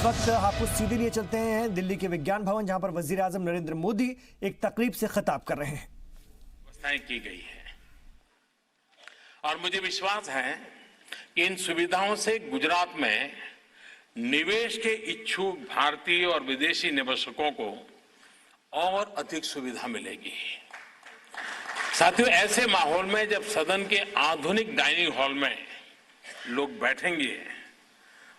इस वक्त आपको सीधे लिए चलते हैं दिल्ली के विज्ञान भवन, जहां पर वजीर आजम नरेंद्र मोदी एक तकरीब से खिताब कर रहे हैं। व्यवस्थाएं की गई है और मुझे विश्वास है कि इन सुविधाओं से गुजरात में निवेश के इच्छुक भारतीय और विदेशी निवेशकों को और अधिक सुविधा मिलेगी। साथियों, ऐसे माहौल में जब सदन के आधुनिक डाइनिंग हॉल में लोग बैठेंगे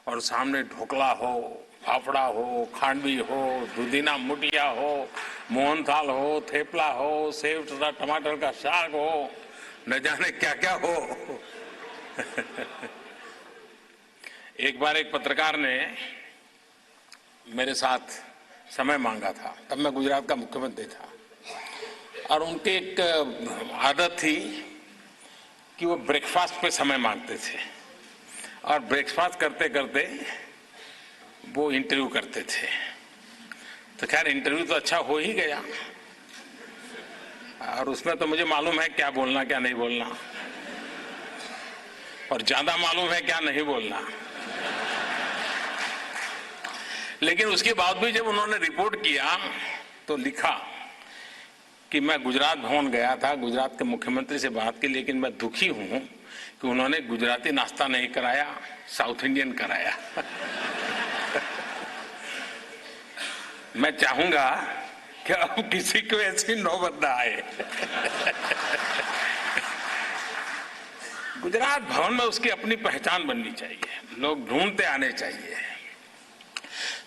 और सामने ढोकला हो, फाफड़ा हो, खांडवी हो, दुधीना मुठिया हो, मोहनथाल हो, थेपला हो, सेव तथा टमाटर का साग हो, न जाने क्या क्या हो। एक बार एक पत्रकार ने मेरे साथ समय मांगा था, तब मैं गुजरात का मुख्यमंत्री था, और उनकी एक आदत थी कि वो ब्रेकफास्ट पे समय मांगते थे और ब्रेकफास्ट करते करते वो इंटरव्यू करते थे। तो खैर इंटरव्यू तो अच्छा हो ही गया और उसमें तो मुझे मालूम है क्या बोलना क्या नहीं बोलना, और ज्यादा मालूम है क्या नहीं बोलना। लेकिन उसके बाद भी जब उन्होंने रिपोर्ट किया तो लिखा कि मैं गुजरात भवन गया था, गुजरात के मुख्यमंत्री से बात की, लेकिन मैं दुखी हूं कि उन्होंने गुजराती नाश्ता नहीं कराया, साउथ इंडियन कराया। मैं चाहूंगा कि अब किसी को ऐसी नौबत ना आए। गुजरात भवन में उसकी अपनी पहचान बननी चाहिए, लोग ढूंढते आने चाहिए।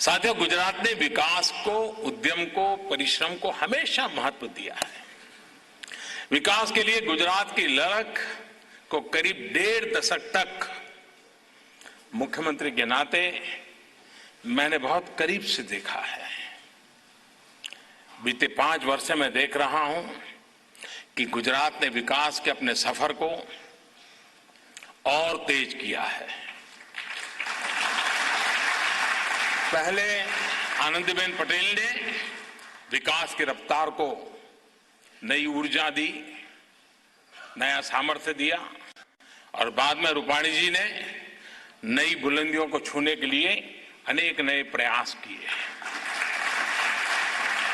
साथियों, गुजरात ने विकास को, उद्यम को, परिश्रम को हमेशा महत्व दिया है। विकास के लिए गुजरात की लड़क को करीब 1.5 दशक तक मुख्यमंत्री के नाते मैंने बहुत करीब से देखा है। बीते 5 वर्ष से मैं देख रहा हूं कि गुजरात ने विकास के अपने सफर को और तेज किया है। पहले आनंदीबेन पटेल ने विकास की रफ्तार को नई ऊर्जा दी, नया सामर्थ्य दिया, और बाद में रूपाणी जी ने नई बुलंदियों को छूने के लिए अनेक नए प्रयास किए।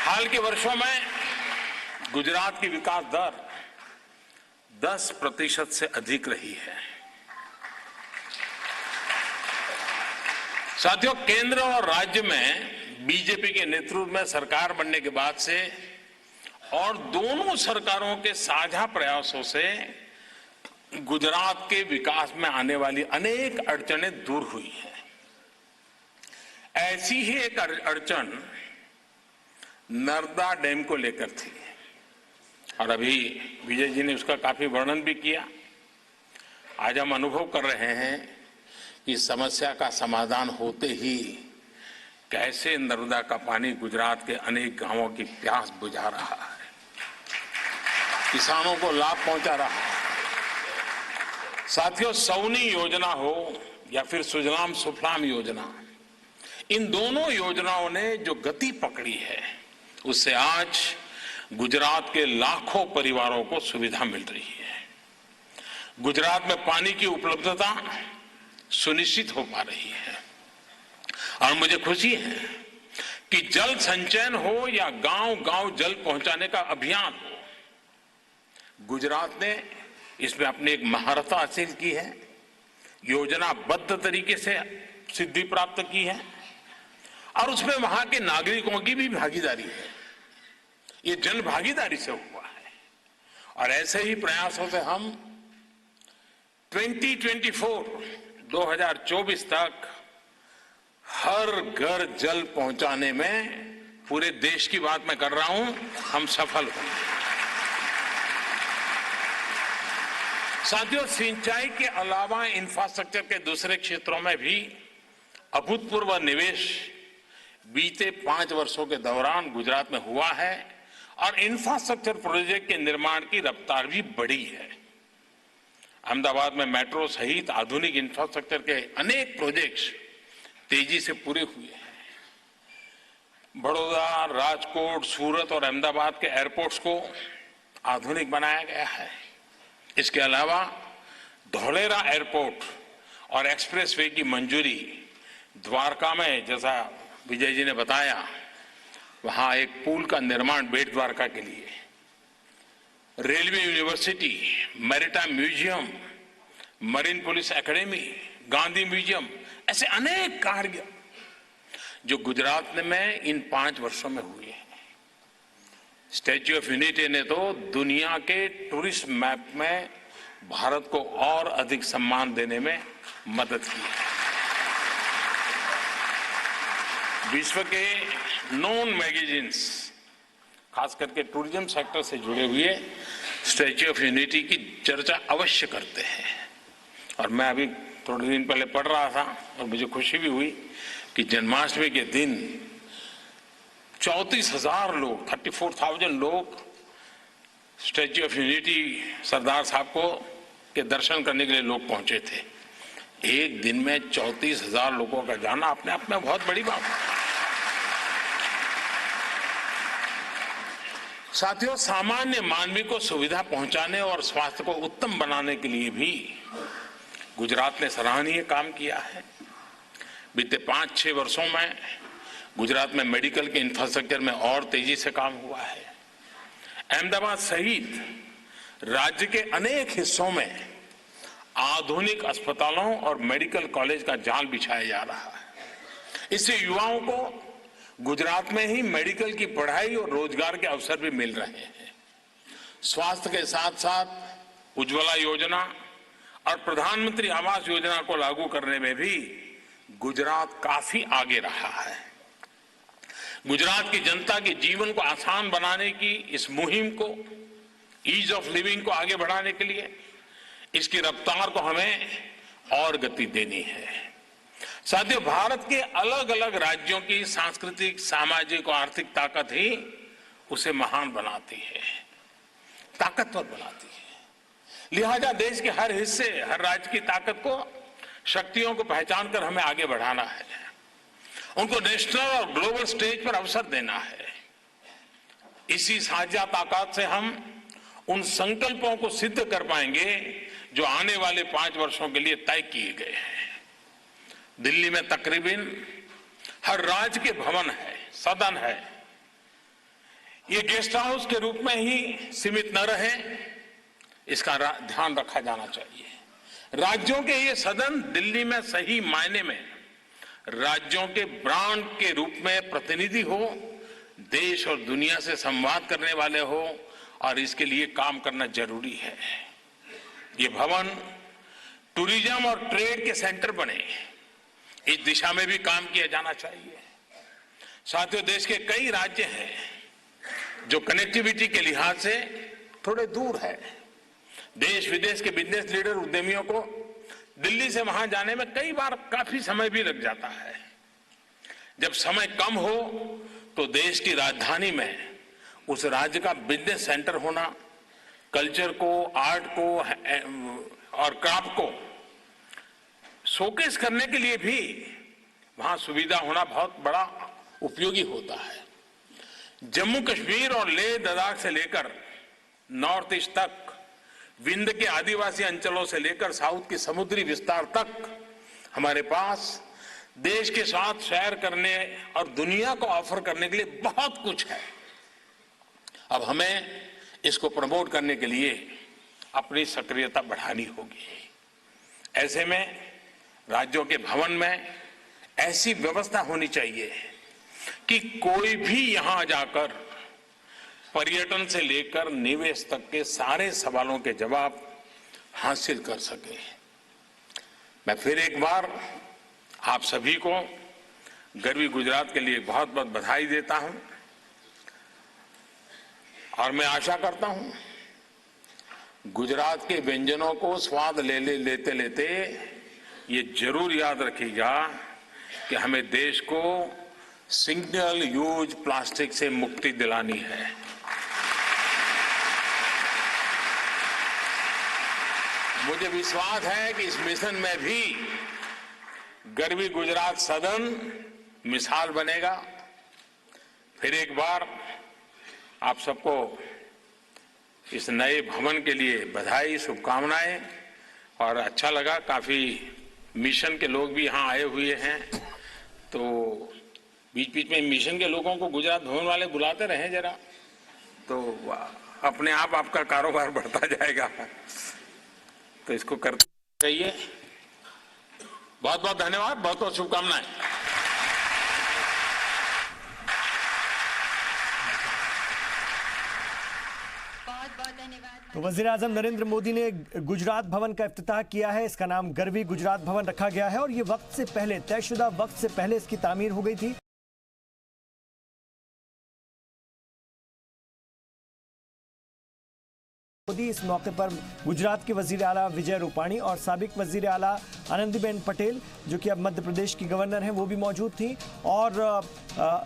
हाल के वर्षों में गुजरात की विकास दर 10% से अधिक रही है। साथियों, केंद्र और राज्य में बीजेपी के नेतृत्व में सरकार बनने के बाद से और दोनों सरकारों के साझा प्रयासों से गुजरात के विकास में आने वाली अनेक अड़चनें दूर हुई हैं। ऐसी ही एक अड़चन नर्मदा डैम को लेकर थी, और अभी विजय जी ने उसका काफी वर्णन भी किया। आज हम अनुभव कर रहे हैं कि समस्या का समाधान होते ही कैसे नर्मदा का पानी गुजरात के अनेक गांवों की प्यास बुझा रहा है, किसानों को लाभ पहुंचा रहा है। साथियों, सौनी योजना हो या फिर सुजलाम सुफलाम योजना, इन दोनों योजनाओं ने जो गति पकड़ी है उससे आज गुजरात के लाखों परिवारों को सुविधा मिल रही है। गुजरात में पानी की उपलब्धता सुनिश्चित हो पा रही है, और मुझे खुशी है कि जल संचयन हो या गांव-गांव जल पहुंचाने का अभियान हो, गुजरात ने इसमें अपनी एक महारत हासिल की है, योजनाबद्ध तरीके से सिद्धि प्राप्त की है, और उसमें वहां के नागरिकों की भी भागीदारी है। ये जन भागीदारी से हुआ है, और ऐसे ही प्रयासों से हम 2024 तक हर घर जल पहुंचाने में, पूरे देश की बात मैं कर रहा हूं, हम सफल होंगे। साथियों, सिंचाई के अलावा इंफ्रास्ट्रक्चर के दूसरे क्षेत्रों में भी अभूतपूर्व निवेश बीते 5 वर्षों के दौरान गुजरात में हुआ है, और इंफ्रास्ट्रक्चर प्रोजेक्ट के निर्माण की रफ्तार भी बढ़ी है। अहमदाबाद में मेट्रो सहित आधुनिक इंफ्रास्ट्रक्चर के अनेक प्रोजेक्ट्स तेजी से पूरे हुए हैं। बड़ौदा, राजकोट, सूरत और अहमदाबाद के एयरपोर्ट्स को आधुनिक बनाया गया है। इसके अलावा धौलेरा एयरपोर्ट और एक्सप्रेसवे की मंजूरी द्वारका में, जैसा विजय जी ने बताया, वहां एक पुल का निर्माण बेट द्वारका के लिए, railway university, maritime museum, marine police academy, Gandhi museum, ऐसे अनेक कार्य जो गुजरात में इन 5 वर्षों में हुए हैं। स्टैच्यू ऑफ यूनिटी ने तो दुनिया के टूरिस्ट मैप में भारत को और अधिक सम्मान देने में मदद की है। विश्व के नॉन मैगजीन्स, खास करके टूरिज्म सेक्टर से जुड़े हुए, स्टैच्यू ऑफ यूनिटी की चर्चा अवश्य करते हैं। और मैं अभी थोड़े दिन पहले पढ़ रहा था और मुझे खुशी भी हुई कि जन्माष्टमी के दिन 34,000 लोग, 34,000 लोग स्टैच्यू ऑफ यूनिटी सरदार साहब को के दर्शन करने के लिए लोग पहुंचे थे। एक दिन में 34,000 लोगों का जाना अपने आप में बहुत बड़ी बात है। साथियों, सामान्य मानवी को सुविधा पहुंचाने और स्वास्थ्य को उत्तम बनाने के लिए भी गुजरात ने सराहनीय काम किया है। बीते 5-6 वर्षों में गुजरात में मेडिकल के इंफ्रास्ट्रक्चर में और तेजी से काम हुआ है। अहमदाबाद सहित राज्य के अनेक हिस्सों में आधुनिक अस्पतालों और मेडिकल कॉलेज का जाल बिछाया जा रहा है। इससे युवाओं को गुजरात में ही मेडिकल की पढ़ाई और रोजगार के अवसर भी मिल रहे हैं। स्वास्थ्य के साथ साथ उज्ज्वला योजना और प्रधानमंत्री आवास योजना को लागू करने में भी गुजरात काफी आगे रहा है। गुजरात की जनता के जीवन को आसान बनाने की इस मुहिम को, ईज ऑफ लिविंग को आगे बढ़ाने के लिए इसकी रफ्तार को हमें और गति देनी है। साथियों, भारत के अलग अलग राज्यों की सांस्कृतिक, सामाजिक और आर्थिक ताकत ही उसे महान बनाती है, ताकतवर बनाती है। लिहाजा देश के हर हिस्से, हर राज्य की ताकत को, शक्तियों को पहचान कर हमें आगे बढ़ाना है। उनको नेशनल और ग्लोबल स्टेज पर अवसर देना है। इसी साझा ताकत से हम उन संकल्पों को सिद्ध कर पाएंगे जो आने वाले 5 वर्षों के लिए तय किए गए हैं। दिल्ली में तकरीबन हर राज्य के भवन है, सदन है। ये गेस्ट हाउस के रूप में ही सीमित न रहे, इसका ध्यान रखा जाना चाहिए। राज्यों के ये सदन दिल्ली में सही मायने में राज्यों के ब्रांड के रूप में प्रतिनिधि हो, देश और दुनिया से संवाद करने वाले हो, और इसके लिए काम करना जरूरी है। ये भवन टूरिज्म और ट्रेड के सेंटर बने, इस दिशा में भी काम किया जाना चाहिए। साथियों, देश के कई राज्य हैं जो कनेक्टिविटी के लिहाज से थोड़े दूर है। देश विदेश के बिजनेस लीडर, उद्यमियों को दिल्ली से वहां जाने में कई बार काफी समय भी लग जाता है। जब समय कम हो तो देश की राजधानी में उस राज्य का बिजनेस सेंटर होना, कल्चर को, आर्ट को और क्राफ्ट को शोकेस करने के लिए भी वहां सुविधा होना बहुत बड़ा उपयोगी होता है। जम्मू कश्मीर और लेह लद्दाख से लेकर नॉर्थ ईस्ट तक, विंध्य के आदिवासी अंचलों से लेकर साउथ के समुद्री विस्तार तक हमारे पास देश के साथ शेयर करने और दुनिया को ऑफर करने के लिए बहुत कुछ है। अब हमें इसको प्रमोट करने के लिए अपनी सक्रियता बढ़ानी होगी। ऐसे में राज्यों के भवन में ऐसी व्यवस्था होनी चाहिए कि कोई भी यहां जाकर पर्यटन से लेकर निवेश तक के सारे सवालों के जवाब हासिल कर सके। मैं फिर एक बार आप सभी को गर्वी गुजरात के लिए बहुत बहुत बधाई देता हूं, और मैं आशा करता हूं गुजरात के व्यंजनों को स्वाद लेते लेते ये जरूर याद रखिएगा कि हमें देश को सिंगल यूज प्लास्टिक से मुक्ति दिलानी है। मुझे विश्वास है कि इस मिशन में भी गर्वी गुजरात सदन मिसाल बनेगा। फिर एक बार आप सबको इस नए भवन के लिए बधाई, शुभकामनाएं। और अच्छा लगा, काफी मिशन के लोग भी यहां आए हुए हैं। तो बीच बीच में मिशन के लोगों को गुजरात भवन वाले बुलाते रहे जरा, तो अपने आप आपका कारोबार बढ़ता जाएगा। तो इसको करते रहिए। बहुत बहुत धन्यवाद, बहुत बहुत शुभकामनाएं। तो वजीर आजम नरेंद्र मोदी ने गुजरात भवन का इफ्तिताह किया है। इसका नाम गरवी गुजरात भवन रखा गया है और ये वक्त से पहले, तयशुदा वक्त से पहले इसकी तामीर हो गई थी। मोदी इस मौके पर गुजरात के वजीर आला विजय रूपाणी और साबिक वजीर आला आनंदीबेन पटेल, जो कि अब मध्य प्रदेश की गवर्नर हैं, वो भी मौजूद थी। और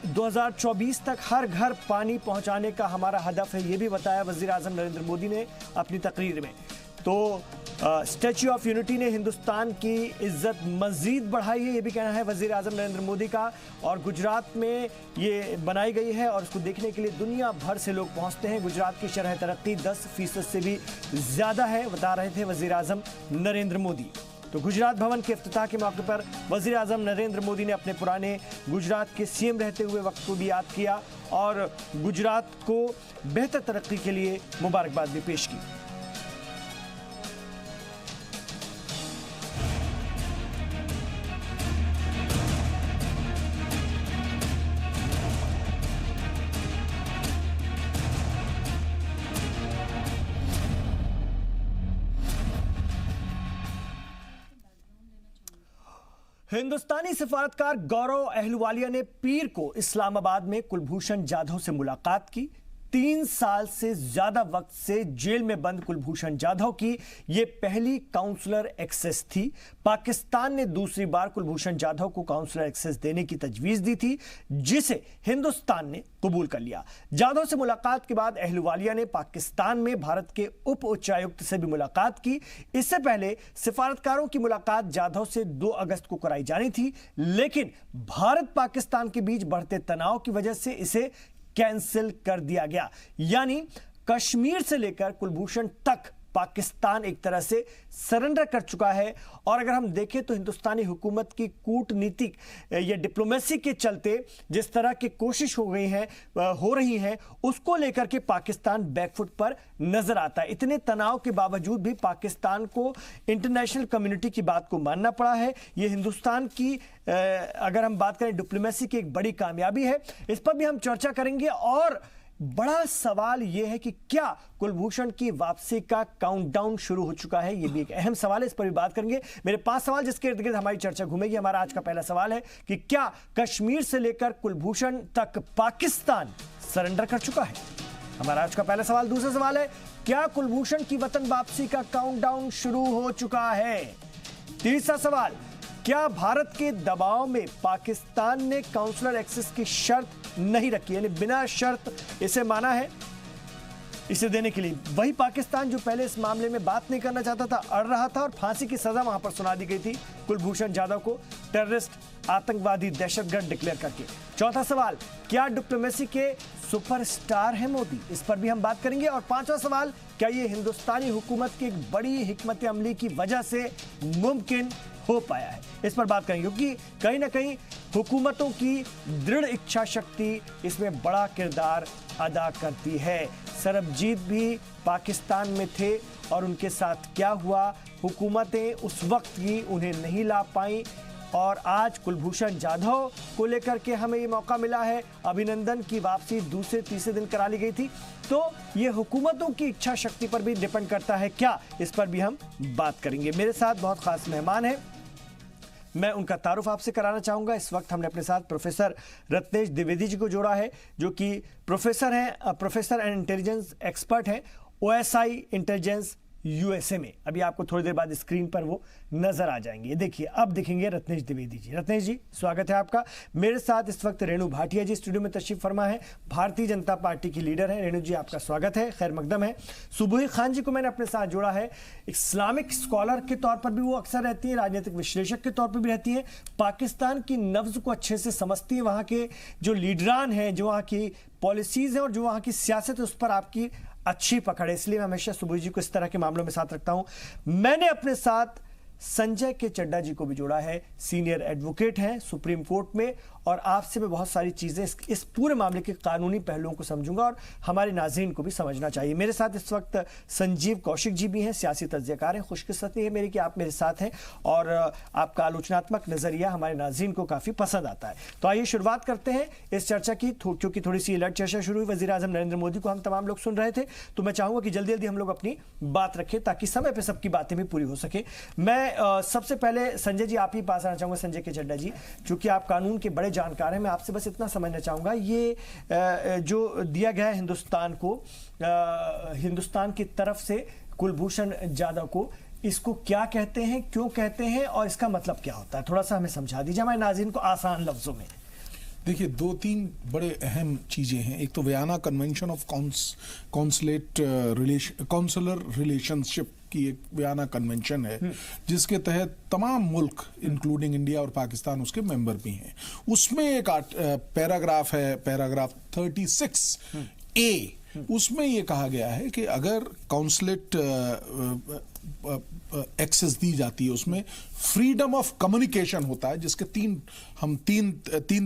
2024 तक हर घर पानी पहुंचाने का हमारा हदफ है, ये भी बताया वजीर आजम नरेंद्र मोदी ने अपनी तकरीर में। तो स्टैच्यू ऑफ यूनिटी ने हिंदुस्तान की इज्जत मजीद बढ़ाई है, ये भी कहना है वजीर आजम नरेंद्र मोदी का। और गुजरात में ये बनाई गई है और इसको देखने के लिए दुनिया भर से लोग पहुंचते हैं। गुजरात की शरह तरक्की 10% से भी ज्यादा है, बता रहे थे वजीर आजम नरेंद्र मोदी। तो गुजरात भवन के इफ्तिताह के मौके पर वजीर आजम नरेंद्र मोदी ने अपने पुराने गुजरात के सीएम रहते हुए वक्त को भी याद किया और गुजरात को बेहतर तरक्की के लिए मुबारकबाद भी पेश की। हिंदुस्तानी सिफारतकार गौरव अहलुवालिया ने पीर को इस्लामाबाद में कुलभूषण जाधव से मुलाकात की। 3 साल से ज्यादा वक्त से जेल में बंद कुलभूषण जाधव की यह पहली काउंसलर एक्सेस थी। पाकिस्तान ने दूसरी बार कुलभूषण जाधव को काउंसलर एक्सेस देने की तजवीज दी थी, जिसे हिंदुस्तान ने कबूल कर लिया। जाधव से मुलाकात के बाद अहलुवालिया ने पाकिस्तान में भारत के उप उच्चायुक्त से भी मुलाकात की। इससे पहले सिफारतकारों की मुलाकात जाधव से 2 अगस्त को कराई जानी थी, लेकिन भारत पाकिस्तान के बीच बढ़ते तनाव की वजह से इसे कैंसिल कर दिया गया। यानी कश्मीर से लेकर कुलभूषण तक पाकिस्तान एक तरह से सरेंडर कर चुका है। और अगर हम देखें तो हिंदुस्तानी हुकूमत की कूटनीतिक या डिप्लोमेसी के चलते जिस तरह की कोशिश हो रही है उसको लेकर के पाकिस्तान बैकफुट पर नजर आता है। इतने तनाव के बावजूद भी पाकिस्तान को इंटरनेशनल कम्युनिटी की बात को मानना पड़ा है। यह हिंदुस्तान की अगर हम बात करें डिप्लोमेसी की एक बड़ी कामयाबी है। इस पर भी हम चर्चा करेंगे। और बड़ा सवाल यह है कि क्या कुलभूषण की वापसी का काउंटडाउन शुरू हो चुका है? यह भी एक अहम सवाल है, इस पर भी बात करेंगे। मेरे 5 सवाल जिसके इर्द गिर्द हमारी चर्चा घूमेगी। हमारा आज का पहला सवाल है कि क्या कश्मीर से लेकर कुलभूषण तक पाकिस्तान सरेंडर कर चुका है? हमारा आज का पहला सवाल। दूसरा सवाल है, क्या कुलभूषण की वतन वापसी का काउंटडाउन शुरू हो चुका है? तीसरा सवाल, क्या भारत के दबाव में पाकिस्तान ने काउंसलर एक्सेस की शर्त नहीं रखी, यानी बिना शर्त इसे माना है इसे देने के लिए? वही पाकिस्तान जो पहले इस मामले में बात नहीं करना चाहता था, अड़ रहा था और फांसी की सजा वहां पर सुना दी गई थी कुलभूषण जाधव को, टेररिस्ट, आतंकवादी, दहशतगर्द डिक्लेयर करके। चौथा सवाल, क्या डिप्लोमेसी के सुपरस्टार हैं मोदी? इस पर भी हम बात करेंगे। और 5वां सवाल, क्या ये हिंदुस्तानी हुकूमत की एक बड़ी हिकमत अमली की वजह से मुमकिन हो पाया है? इस पर बात करेंगे, क्योंकि कहीं ना कहीं हुकूमतों की दृढ़ इच्छा शक्ति इसमें बड़ा किरदार अदा करती है। सरबजीत भी पाकिस्तान में थे और उनके साथ क्या हुआ, हुकूमतें उस वक्त की उन्हें नहीं ला पाई। और आज कुलभूषण जाधव को लेकर के हमें ये मौका मिला है, अभिनंदन की वापसी दूसरे तीसरे दिन करा ली गई थी। तो ये हुकूमतों की इच्छा शक्ति पर भी डिपेंड करता है क्या, इस पर भी हम बात करेंगे। मेरे साथ बहुत खास मेहमान हैं, मैं उनका तारुफ आपसे कराना चाहूंगा। इस वक्त हमने अपने साथ प्रोफेसर रत्नेश द्विवेदी जी को जोड़ा है, जो कि प्रोफेसर हैं, प्रोफेसर एंड इंटेलिजेंस एक्सपर्ट हैं OSI इंटेलिजेंस USA में। अभी आपको थोड़ी देर बाद स्क्रीन पर वो नजर आ जाएंगे। देखिए, अब दिखेंगे रत्नेश द्विवेदी जी। रत्नेश जी, स्वागत है आपका। मेरे साथ इस वक्त रेणु भाटिया जी स्टूडियो में तशरीफ फरमा है, भारतीय जनता पार्टी की लीडर है। रेणु जी, आपका स्वागत है, खैर मकदम है। सुबुही खान जी को मैंने अपने साथ जोड़ा है, इस्लामिक स्कॉलर के तौर पर भी वो अक्सर रहती है, राजनीतिक विश्लेषक के तौर पर भी रहती है, पाकिस्तान की नब्ज को अच्छे से समझती है, वहाँ के जो लीडरान हैं, जो वहाँ की पॉलिसीज हैं और जो वहाँ की सियासत है, उस पर आपकी अच्छी पकड़ है। इसलिए मैं हमेशा सुबुह जी को इस तरह के मामलों में साथ रखता हूं। मैंने अपने साथ संजय के चड्ढा जी को भी जोड़ा है। सीनियर एडवोकेट हैं सुप्रीम कोर्ट में, और आपसे मैं बहुत सारी चीजें इस पूरे मामले के कानूनी पहलुओं को समझूंगा और हमारे नाज़रीन को भी समझना चाहिए। मेरे साथ इस वक्त संजीव कौशिक जी भी हैं, सियासी तज्ज़ियाकार हैं। खुशकिस्मती है मेरी कि आप मेरे साथ हैं और आपका आलोचनात्मक नजरिया हमारे नाज़रीन को काफी पसंद आता है। तो आइए शुरुआत करते हैं इस चर्चा की। क्योंकि थोड़ी सी अलर्ट चर्चा शुरू हुई, वज़ीर आज़म नरेंद्र मोदी को हम तमाम लोग सुन रहे थे, तो मैं चाहूंगा कि जल्दी जल्दी हम लोग अपनी बात रखें ताकि समय पर सबकी बातें भी पूरी हो सके। मैं सबसे पहले संजय जी आप ही पास आना चाहूंगा। संजय के चड्ढा जी, चूंकि आप कानून के बड़े जानकार हैं, मैं आपसे बस इतना समझना चाहूंगा, ये जो दिया गया है हिंदुस्तान को, हिंदुस्तान की तरफ से कुलभूषण जाधव को, इसको क्या कहते हैं, क्यों कहते हैं और इसका मतलब क्या होता है? थोड़ा सा हमें समझा दीजिए हमारे नाज़रीन को आसान लफ्जों में। देखिए, दो तीन बड़े अहम चीजें हैं। एक तो Vienna convention of consular relationship की एक वियना कन्वेंशन है, जिसके तहत तमाम मुल्क इंक्लूडिंग इंडिया और पाकिस्तान उसके मेंबर भी हैं। उसमें एक पैराग्राफ है, पैराग्राफ 36A, उसमें ये कहा गया है कि अगर काउंसलेट एक्सेस दी जाती है, उसमें फ्रीडम ऑफ कम्युनिकेशन होता है, जिसके तीन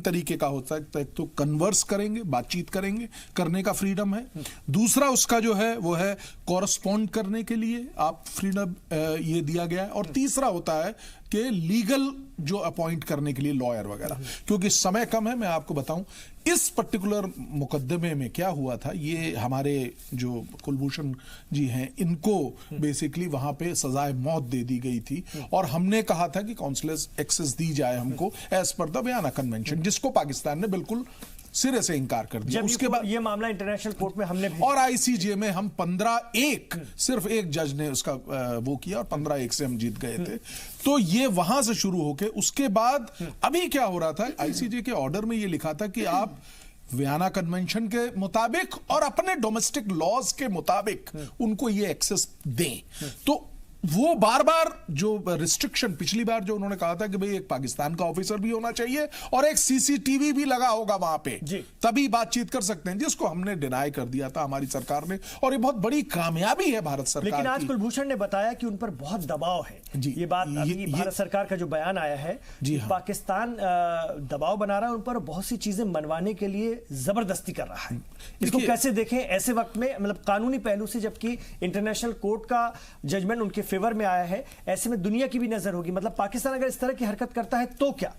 तरीके का होता है। एक तो कन्वर्स करेंगे, बातचीत करने का फ्रीडम है। दूसरा उसका जो है वो है कॉरस्पॉन्ड करने के लिए आप फ्रीडम ये दिया गया है। और तीसरा होता है कि लीगल जो अपॉइंट करने के लिए लॉयर वगैरह। क्योंकि समय कम है, मैं आपको बताऊं इस पर्टिकुलर मुकदमे में क्या हुआ था। ये हमारे जो कुलभूषण जी हैं, इनको बेसिकली वहां पे सजाए मौत दे दी गई थी, और हमने कहा था कि काउंसलर्स एक्सेस दी जाए हमको as per the Vienna convention, जिसको पाकिस्तान ने बिल्कुल सिरे से इंकार कर दिया। उसके बाद ये मामला इंटरनेशनल कोर्ट में हमने और आईसीजे में हम 15-1 सिर्फ एक जज ने उसका वो किया और 15-1 से हम जीत गए थे। तो ये वहां से शुरू होके उसके बाद अभी क्या हो रहा था, आईसीजे के ऑर्डर में ये लिखा था कि आप वियना कन्वेंशन के मुताबिक और अपने डोमेस्टिक लॉज के मुताबिक उनको ये एक्सेस दें। तो वो बार बार जो रिस्ट्रिक्शन, पिछली बार जो उन्होंने कहा था कि भाई एक पाकिस्तान का ऑफिसर भी होना चाहिए और एक सीसीटीवी भी लगा होगा वहां पे, तभी बातचीत कर सकते हैं, जिसको हमने डिनाई कर दिया था हमारी सरकार ने। और ये बहुत बड़ी कामयाबी है भारत सरकार की। लेकिन आज कुलभूषण ने बताया कि उन पर बहुत दबाव है। ये बात अभी भारत सरकार का जो बयान आया है, पाकिस्तान दबाव बना रहा है उन पर, बहुत सी चीजें मनवाने के लिए जबरदस्ती कर रहा है। इसको कैसे देखें ऐसे वक्त में, मतलब कानूनी पहलू से, जबकि इंटरनेशनल कोर्ट का जजमेंट उनके फेवर में आया है, ऐसे में दुनिया की भी नजर होगी। मतलब पाकिस्तान अगर इस तरह की हरकत करता है तो क्या?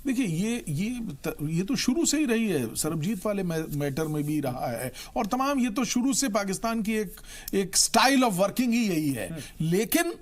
देखिए, ये तो शुरू से ही रही है, सरबजीत वाले मैटर में भी रहा है, और तमाम ये तो शुरू से पाकिस्तान की एक स्टाइल ऑफ वर्किंग ही यही है। लेकिन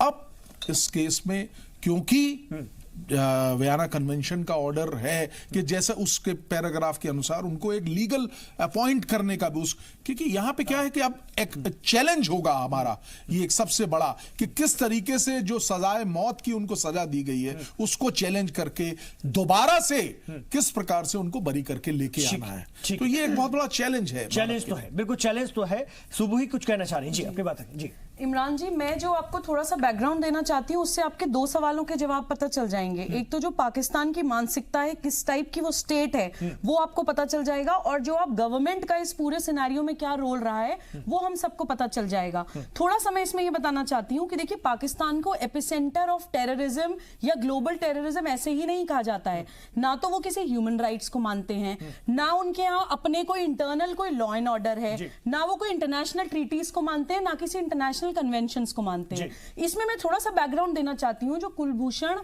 अब इस केस में क्योंकि वियना कन्वेंशन का ऑर्डर है कि जैसे उसके पैराग्राफ के अनुसार उनको एक लीगल अपॉइंट करने का भी, क्योंकि यहां पे क्या है कि अब एक चैलेंज होगा हमारा, ये एक सबसे बड़ा, कि किस तरीके से जो सजाए मौत की उनको सजा दी गई है उसको चैलेंज करके दोबारा से किस प्रकार से उनको बरी करके लेके आना है। तो ये एक बहुत बड़ा चैलेंज है। चैलेंज तो है, बिल्कुल चैलेंज तो है। सुबह ही कुछ कहना चाह रही हैं जी, अपनी बात जी। इमरान जी, मैं जो आपको थोड़ा सा बैकग्राउंड देना चाहती हूँ, उससे आपके दो सवालों के जवाब पता चल जाएंगे। एक तो जो पाकिस्तान की मानसिकता है, किस टाइप की वो स्टेट है, वो आपको पता चल जाएगा, और जो आप गवर्नमेंट का इस पूरे सिनेरियो में क्या रोल रहा है वो हम सबको पता चल जाएगा। थोड़ा सा मैं इसमें ये बताना चाहती हूँ कि देखिए, पाकिस्तान को एपिसेंटर ऑफ टेररिज्म या ग्लोबल टेररिज्म ऐसे ही नहीं कहा जाता है। ना तो वो किसी ह्यूमन राइट्स को मानते हैं, ना उनके यहाँ अपने कोई इंटरनल कोई लॉ एंड ऑर्डर है, ना वो कोई इंटरनेशनल ट्रीटीज को मानते हैं, ना किसी इंटरनेशनल कन्वेंशंस को मानते हैं। इसमें मैं थोड़ा सा बैकग्राउंड देना चाहती हूँ। जो कुलभूषण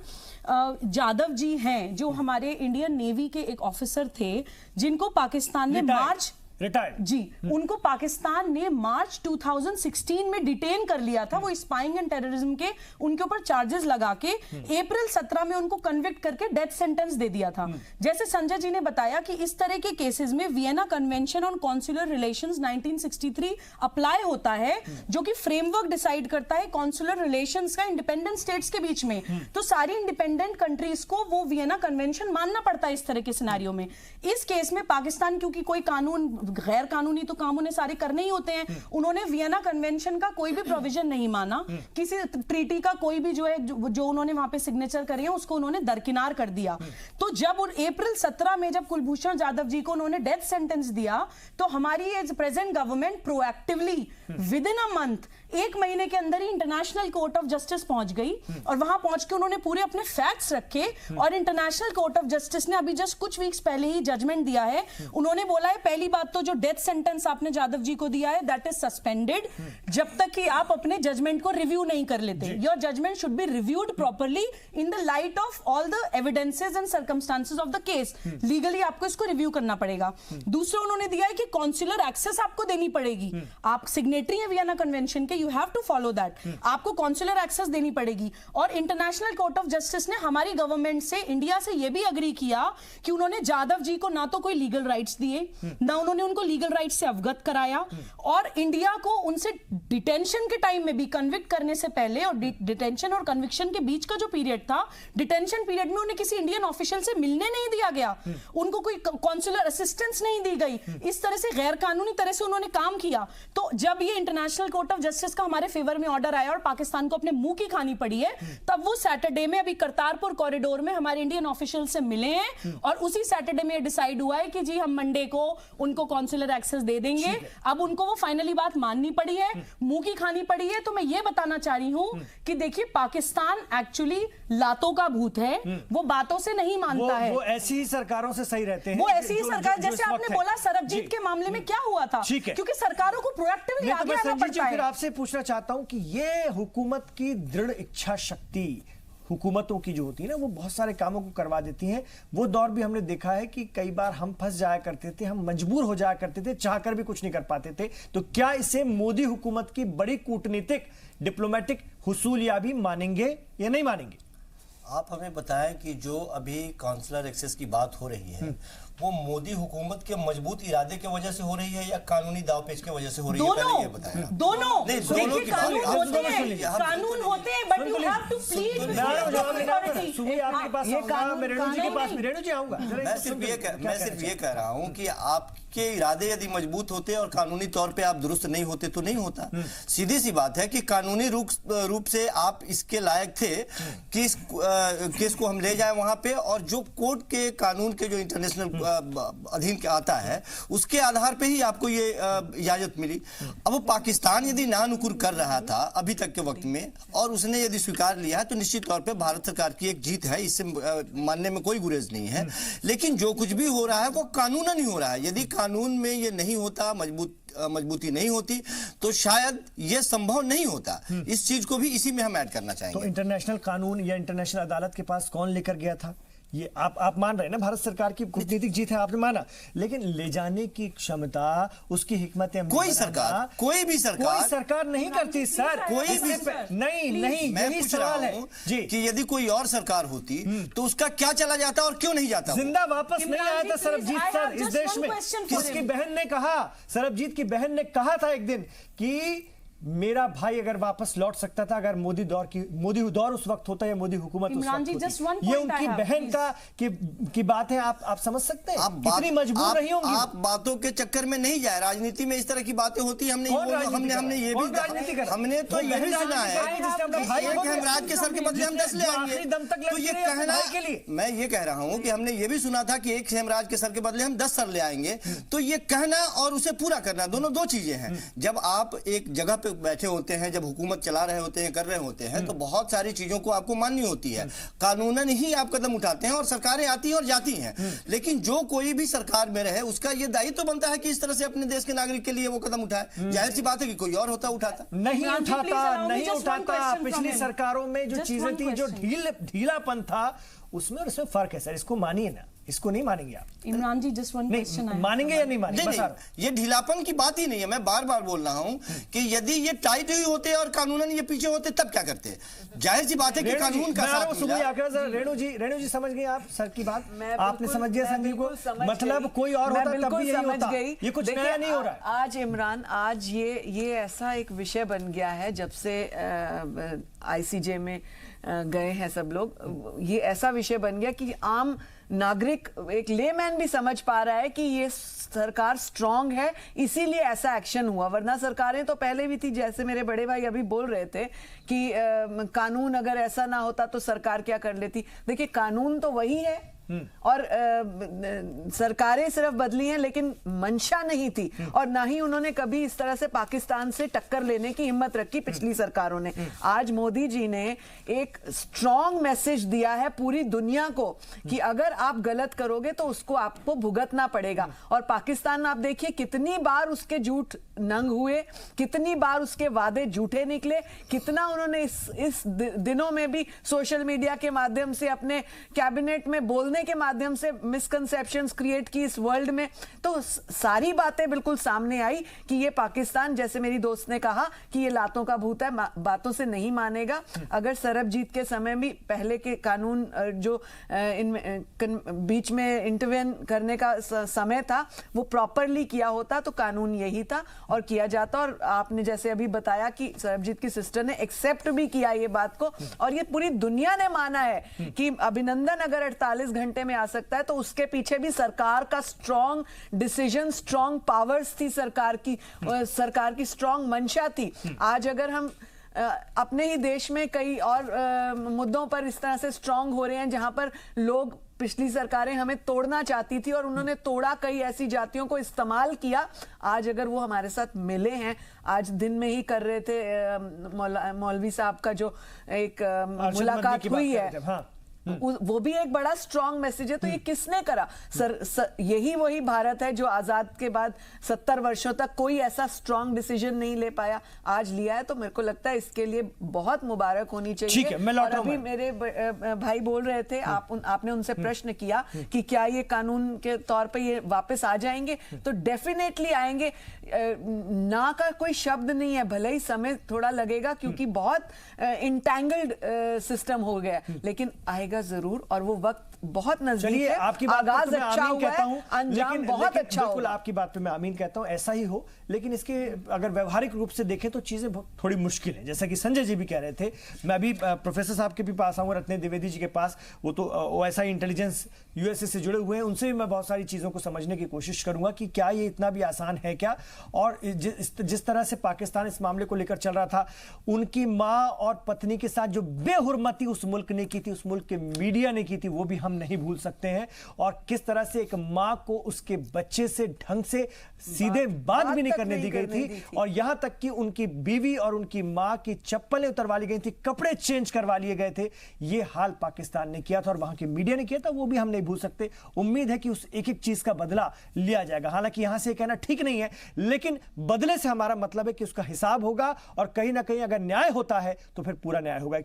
जाधव जी हैं, जो हमारे इंडियन नेवी के एक ऑफिसर थे, जिनको पाकिस्तान ने मार्च रिटायर्ड जी, उनको पाकिस्तान ने मार्च 2016 में डिटेन कर लिया था। वो स्पाइंग एंड टेररिज्म के उनके ऊपर चार्जेस लगा के अप्रैल 17 में उनको कन्विक्ट करके डेथ सेंटेंस दे दिया था। जैसे संजय जी ने बताया कि इस तरह के केसेस में Vienna convention on consular relations 1963 apply होता है, जो कि फ्रेमवर्क डिसाइड करता है कॉन्सुलर रिलेशंस का इंडिपेंडेंट स्टेट्स के बीच में। तो सारी इंडिपेंडेंट कंट्रीज को वो वियना कन्वेंशन मानना पड़ता है इस तरह के सिनेरियो में। इस केस में पाकिस्तान, क्योंकि कोई कानून, गैर कानूनी तो काम उन्हें सारे करने ही होते हैं, उन्होंने वियना कन्वेंशन का कोई भी प्रोविजन नहीं माना, किसी ट्रीटी का कोई भी जो है जो उन्होंने वहां पे सिग्नेचर करे हैं उसको उन्होंने दरकिनार कर दिया। तो जब अप्रैल 17 में जब कुलभूषण जाधव जी को उन्होंने डेथ सेंटेंस दिया, तो हमारी as present government proactively within a month 1 महीने के अंदर ही इंटरनेशनल कोर्ट ऑफ जस्टिस पहुंच गई और वहां पहुंच के उन्होंने पूरे अपने फैक्ट्स रखे और इंटरनेशनल कोर्ट ऑफ जस्टिस ने अभी जस्ट कुछ वीक्स पहले ही जजमेंट दिया है। उन्होंने बोला है पहली बात तो जो डेथ सेंटेंस आपने जाधव जी को दिया है दैट इज सस्पेंडेड जब तक कि आप अपने जजमेंट को रिव्यू नहीं कर लेते। Your judgement should be reviewed properly in the light of all the evidences and circumstances of the case. Legally आपको इसको रिव्यू करना पड़ेगा। दूसरा उन्होंने दिया है कि कॉन्सुलर एक्सेस आपको देनी पड़ेगी। आप सिग्नेटरी है वियना कन्वेंशन के, you have to follow that. आपको कॉन्सुलर एक्सेस देनी पड़ेगी। और इंटरनेशनल कोर्ट ऑफ जस्टिस ने हमारी गवर्नमेंट से, इंडिया से यह भी अग्री किया कि उन्होंने जाधव जी को ना तो कोई लीगल राइट्स दिए, ना उन्होंने उनको लीगल राइट्स से अवगत कराया और इंडिया को उनसे डिटेंशन के टाइम में भी, कन्विक्ट करने से पहले और डिटेंशन और कन्विक्शन के बीच का जो पीरियड था, डिटेंशन पीरियड में उन्हें किसी इंडियन ऑफिशियल से मिलने नहीं दिया गया, उनको कोई कॉन्सुलर असिस्टेंस नहीं दी गई। इस तरह से गैर कानूनी तरह से उन्होंने काम किया। तो जब ये इंटरनेशनल कोर्ट ऑफ जस्टिस का हमारे फेवर में ऑर्डर आया और पाकिस्तान को अपने मुंह की खानी पड़ी है, तब वो सैटरडे में अभी करतारपुर कॉरिडोर में हमारे इंडियन ऑफिशियल से मिले हैं और उसी सैटरडे में डिसाइड हुआ है कि जी हम मंडे को उनको कॉन्सुलर एक्सेस दे देंगे। अब उनको वो फाइनली बात माननी पड़ी है, मुंह की खानी पड़ी है। तो मैं ये बताना चाह रही हूं कि देखिए पाकिस्तान एक्चुअली लातों का भूत है, वो बातों से नहीं मानता है। वो ऐसी ही सरकारों से सही रहते हैं। वो ऐसी ही सरकार, जैसे आपने बोला सरबजीत के मामले में क्या हुआ था, क्योंकि सरकारों को प्रोएक्टिवली आगे आना पड़ता है। फिर आपसे पूछना चाहता हूं कि ये हुकूमत की दृढ़ इच्छा शक्ति, हुकूमतों की जो होती है ना, वो बहुत सारे कामों को करवा देती हैं। वो दौर भी हमने देखा है कि कई बार हम फंस जाया करते थे, हम मजबूर हो जाया करते थे, चाहकर भी कुछ नहीं कर पाते थे। तो क्या इसे मोदी हुकूमत की बड़ी कूटनीतिक डिप्लोमेटिक हुसूलियाबी मानेंगे या नहीं मानेंगे? आप हमें बताएं कि जो अभी काउंसलर एक्सेस की बात हो रही है वो मोदी हुकूमत के मजबूत इरादे की वजह से हो रही है या कानूनी दावपेच की वजह से हो रही है? पहले ये बताएं। दोनों। देखिए कानून होते हैं but you have to plead with आपके पास मैं रेणु जी के पास भी, रेणु जी आऊंगा। मैं सिर्फ ये कह रहा हूं कि आपके इरादे यदि मजबूत होते और कानूनी तौर पे आप दुरुस्त नहीं होते तो नहीं होता। सीधी सी बात है कि कानूनी रूप से आप इसके लायक थे कि इस केस को हम ले जाए वहां पे, और जो कोर्ट के कानून के जो इंटरनेशनल अधीन आता है उसके आधार पे ही आपको ये इजाजत मिली। अब वो पाकिस्तान यदि नानुकुर कर रहा था अभी तक के वक्त में और उसने यदि स्वीकार लिया तो निश्चित तौर पे भारत सरकार की एक जीत है, इससे मानने में कोई गुरेज नहीं है। लेकिन जो कुछ भी हो रहा है वो कानूनन ही हो रहा है। यदि कानून में ये नहीं होता, मजबूती नहीं होती, तो शायद ये संभव नहीं होता। इस चीज को भी इसी में हम ऐड करना चाहेंगे। तो इंटरनेशनल कानून या इंटरनेशनल अदालत के पास कौन लेकर गया था? ये आप मान रहे हैं ना, भारत सरकार की कूटनीतिक जीत है, आपने माना, लेकिन ले जाने की क्षमता, उसकी हिकमत कोई सरकार नहीं करती सर। कोई भी नहीं मैं पूछ रहा हूं कि यदि कोई और सरकार होती तो उसका क्या चला जाता और क्यों नहीं जाता? जिंदा वापस नहीं आया था सरबजीत सर इस देश में। उसकी बहन ने कहा, सरबजीत की बहन ने कहा था एक दिन कि मेरा भाई अगर वापस लौट सकता था, अगर मोदी दौर उस वक्त होता या मोदी हुकूमत उस वक्त होती। ये उनकी बहन की बात है। आप समझ सकते हैं कितनी मजबूर रही होंगी। आप बातों के चक्कर में नहीं जाए। राजनीति में इस तरह की बातें होती है। हमने ये भी हमने तो यही सुना है एक हेमराज के सर के बदले हम 10 ले आएंगे। तो ये कहना, मैं ये कह रहा हूं कि हमने ये भी सुना था कि एक हेमराज के सर के बदले हम 10 सर ले आएंगे। तो ये कहना और उसे पूरा करना दोनों दो चीजें हैं। जब आप एक जगह पे बैठे होते हैं, जब हुकूमत चला रहे होते हैं, कर रहे होते हैं, तो बहुत सारी चीजों को आपको माननी होती है। कानूनन ही आप कदम उठाते हैं और सरकारें आती हैं और जाती हैं। लेकिन जो कोई भी सरकार में रहे उसका ये दायित्व तो बनता है कि इस तरह से अपने देश के नागरिक के लिए वो कदम उठाए। जाहिर सी बात है कि कोई और होता उठाता नहीं उठाता। पिछली सरकारों में जो चीजें थी, जो ढीलापन था, उसमें और इसमें फर्क है सर। इसको मानिए ना, इसको नहीं मानेंगे आप? इमरान जी जस्ट वन क्वेश्चन, मानेंगे या नहीं मानेंगे? ये ढीलापन की बात ही नहीं है। मैं बार बार बोल रहा हूं कि यदि ये टाइट हुई होते और कानूनन ये पीछे होते तब क्या करते? जाहिर सी बात है कि कानून का साथ। रेणु जी समझ गए आप सर की बात? आपने समझ गया संदीप को? मतलब कोई और होता तब भी यही होता। ये कुछ नया नहीं हो रहा है। आज इमरान, आज ये ऐसा एक विषय बन गया है जब से ICJ में गए हैं सब लोग। ये ऐसा विषय बन गया कि आम नागरिक, एक लेमैन भी समझ पा रहा है कि ये सरकार स्ट्रांग है, इसीलिए ऐसा एक्शन हुआ। वरना सरकारें तो पहले भी थी, जैसे मेरे बड़े भाई अभी बोल रहे थे कि कानून अगर ऐसा ना होता तो सरकार क्या कर लेती। देखिए कानून तो वही है और सरकारें सिर्फ बदली हैं लेकिन मंशा नहीं थी, और ना ही उन्होंने कभी इस तरह से पाकिस्तान से टक्कर लेने की हिम्मत रखी पिछली सरकारों ने। आज मोदी जी ने एक स्ट्रॉन्ग मैसेज दिया है पूरी दुनिया को कि अगर आप गलत करोगे तो उसको आपको भुगतना पड़ेगा। और पाकिस्तान आप देखिए कितनी बार उसके झूठ नंग हुए, कितनी बार उसके वादे झूठे निकले, कितना उन्होंने इस दिनों में भी सोशल मीडिया के माध्यम से, अपने कैबिनेट में बोलने के माध्यम से मिसकंसेप्शंस क्रिएट की इस वर्ल्ड में। तो सारी बातें बिल्कुल सामने आई कि ये पाकिस्तान, जैसे मेरी दोस्त ने कहा कि ये लातों का भूत है, बातों से नहीं मानेगा। अगर सरबजीत के समय भी पहले के कानून जो बीच में इंटरवेन करने का समय था वो प्रॉपरली किया होता तो कानून यही था और किया जाता। और आपने जैसे अभी बताया कि सरबजीत की सिस्टर ने एक्सेप्ट भी किया ये बात को, और ये पूरी दुनिया ने माना है कि अभिनंदन अगर 48 घंटे में आ सकता है तो उसके पीछे भी सरकार का स्ट्रॉन्ग डिसीजन, स्ट्रॉन्ग पावर्स थी, सरकार की स्ट्रॉन्ग मंशा थी। आज अगर हम अपने ही देश में कई और मुद्दों पर इस तरह से स्ट्रांग हो रहे हैं जहां पर लोग, पिछली सरकारें हमें तोड़ना चाहती थी और उन्होंने तोड़ा, कई ऐसी जातियों को इस्तेमाल किया। आज अगर वो हमारे साथ मिले हैं, आज दिन में ही कर रहे थे मौलवी साहब का जो एक मुलाकात हुई है, वो भी एक बड़ा स्ट्रॉन्ग मैसेज है। तो ये किसने करा? यही वही भारत है जो आजाद के बाद 70 वर्षों तक कोई ऐसा स्ट्रॉन्ग डिसीजन नहीं ले पाया, आज लिया है। तो मेरे को लगता है इसके लिए बहुत मुबारक होनी चाहिए। ठीक है, मैं लौट रहा हूं। अभी मेरे भाई बोल रहे थे, आपने उनसे प्रश्न किया कि क्या ये कानून के तौर पे ये वापस आ जाएंगे, तो डेफिनेटली आएंगे। ना का कोई शब्द नहीं है, भले ही समय थोड़ा लगेगा क्योंकि बहुत इंटैंगल्ड सिस्टम हो गया, लेकिन आएगा जरूर और वो वक्त बहुत नजदीक है। आपकी बात आगाज अच्छा हुआ है, अंजाम बहुत अच्छा बिल्कुल होगा। आपकी बात पे मैं आमीन कहता हूं, ऐसा ही हो। लेकिन इसके अगर व्यवहारिक रूप से देखें तो चीजें थोड़ी मुश्किल है। जैसा कि संजय जी भी कह रहे थे, मैं अभी प्रोफेसर साहब के भी पास आऊंगा, रत्ने द्विवेदी जी के पास, वो तो OSI इंटेलिजेंस यूएसए से जुड़े हुए हैं, उनसे भी मैं बहुत सारी चीजों को समझने की कोशिश करूंगा कि क्या ये इतना भी आसान है क्या। और जिस तरह से पाकिस्तान इस मामले को लेकर चल रहा था, उनकी मां और पत्नी के साथ जो बेहुरमती उस मुल्क ने की थी, उस मुल्क के मीडिया ने की थी, वो भी हम नहीं भूल सकते हैं। और किस तरह से एक मां को उसके बच्चे से ढंग से सीधे बात भी नहीं करने दी गई थी, और यहां तक कि उनकी बीवी और उनकी मां की चप्पलें उतरवा ली गई थी, कपड़े चेंज करवा लिए गए थे। यह हाल पाकिस्तान ने किया था और वहां के मीडिया ने किया था, वो भी हम नहीं भूल सकते। उम्मीद है कि उस एक एक चीज का बदला लिया जाएगा। हालांकि यहां से कहना ठीक नहीं है, लेकिन बदले से हमारा मतलब है कि उसका हिसाब होगा, और कहीं ना कहीं अगर न्याय होता है तो फिर पूरा न्याय होगा।